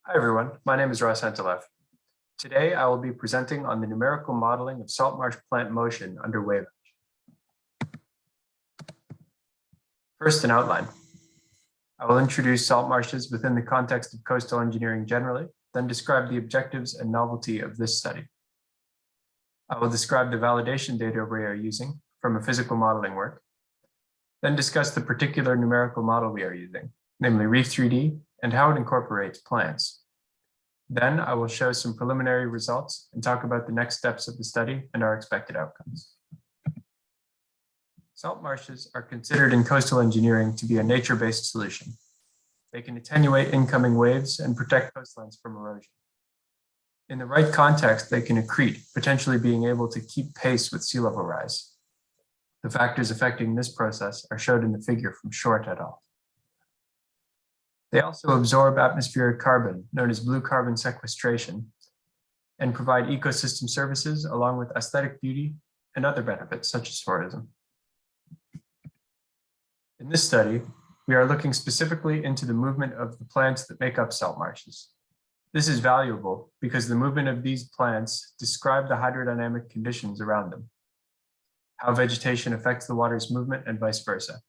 Hi everyone, my name is Ross Henteleff. Today I will be presenting on the numerical modeling of saltmarsh plant motion under wave action. First, an outline. I will introduce saltmarshes within the context of coastal engineering generally, then describe the objectives and novelty of this study. I will describe the validation data we are using from a physical modeling work, then discuss the particular numerical model we are using, namely Reef3D, and how it incorporates plants. Then I will show some preliminary results and talk about the next steps of the study and our expected outcomes. Salt marshes are considered in coastal engineering to be a nature-based solution. They can attenuate incoming waves and protect coastlines from erosion. In the right context, they can accrete, potentially being able to keep pace with sea level rise. The factors affecting this process are shown in the figure from Short et al. They also absorb atmospheric carbon, known as blue carbon sequestration, and provide ecosystem services along with aesthetic beauty and other benefits such as tourism. In this study, we are looking specifically into the movement of the plants that make up salt marshes. This is valuable because the movement of these plants describe the hydrodynamic conditions around them, how vegetation affects the water's movement and vice versa.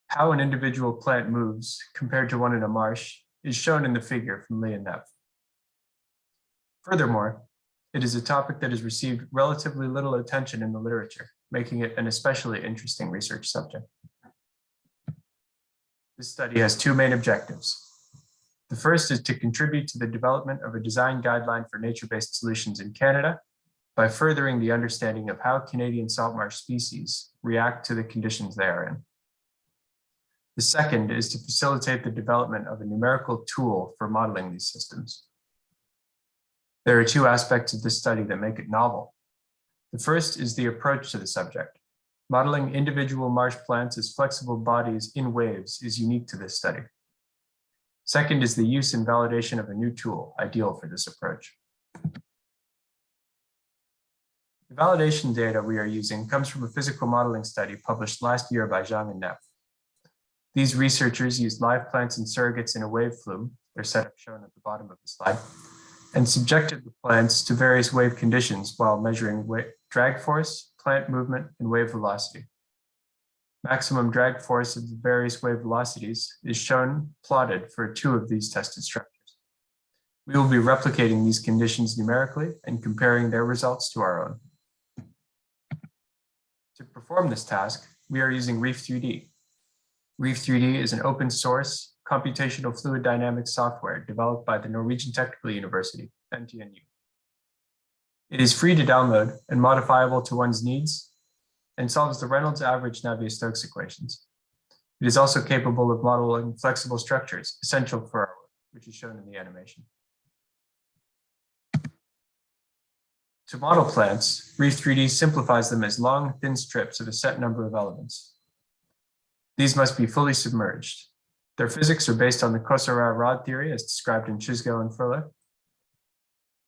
How an individual plant moves compared to one in a marsh is shown in the figure from Lee and Neff. Furthermore, it is a topic that has received relatively little attention in the literature, making it an especially interesting research subject. This study has two main objectives. The first is to contribute to the development of a design guideline for nature-based solutions in Canada by furthering the understanding of how Canadian saltmarsh species react to the conditions they are in. The second is to facilitate the development of a numerical tool for modeling these systems. There are two aspects of this study that make it novel. The first is the approach to the subject. Modeling individual marsh plants as flexible bodies in waves is unique to this study. Second is the use and validation of a new tool, ideal for this approach. The validation data we are using comes from a physical modeling study published last year by Zhang and Neff. These researchers used live plants and surrogates in a wave flume, their setup shown at the bottom of the slide, and subjected the plants to various wave conditions while measuring drag force, plant movement, and wave velocity. Maximum drag force of the various wave velocities is shown plotted for two of these tested structures. We will be replicating these conditions numerically and comparing their results to our own. To perform this task, we are using Reef3D. Reef3D is an open source computational fluid dynamics software developed by the Norwegian Technical University, NTNU. It is free to download and modifiable to one's needs and solves the Reynolds average Navier-Stokes equations. It is also capable of modeling flexible structures essential for our work, which is shown in the animation. To model plants, Reef3D simplifies them as long, thin strips of a set number of elements. These must be fully submerged. Their physics are based on the Kossara rod theory as described in Chisgo and Fuller.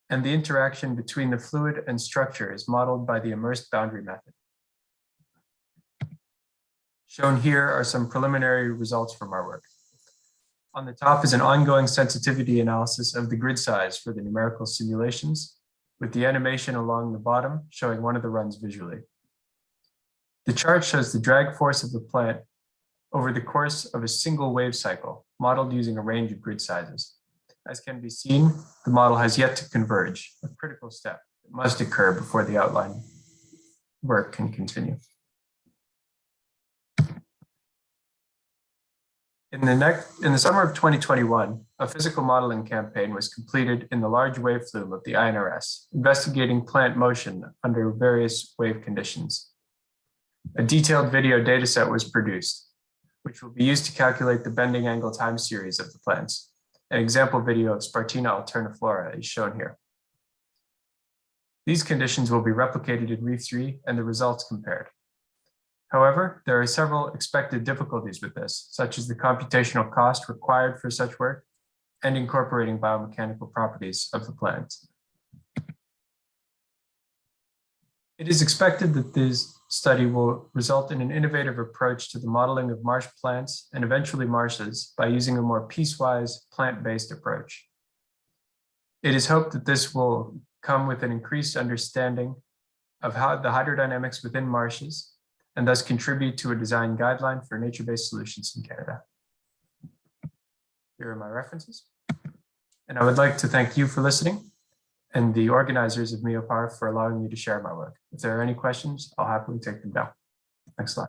And the interaction between the fluid and structure is modeled by the immersed boundary method. Shown here are some preliminary results from our work. On the top is an ongoing sensitivity analysis of the grid size for the numerical simulations, with the animation along the bottom showing one of the runs visually. The chart shows the drag force of the plant over the course of a single wave cycle, modeled using a range of grid sizes. As can be seen, the model has yet to converge, a critical step that must occur before the outline work can continue. In the summer of 2021, a physical modeling campaign was completed in the large wave flume of the INRS, investigating plant motion under various wave conditions. A detailed video dataset was produced, which will be used to calculate the bending angle time series of the plants. An example video of Spartina alterniflora is shown here. These conditions will be replicated in Reef3 and the results compared. However, there are several expected difficulties with this, such as the computational cost required for such work and incorporating biomechanical properties of the plants. It is expected that this study will result in an innovative approach to the modeling of marsh plants and eventually marshes by using a more piecewise plant-based approach. It is hoped that this will come with an increased understanding of how the hydrodynamics within marshes and thus contribute to a design guideline for nature-based solutions in Canada. Here are my references. And I would like to thank you for listening and the organizers of MEOPAR for allowing me to share my work. If there are any questions, I'll happily take them down. Next slide.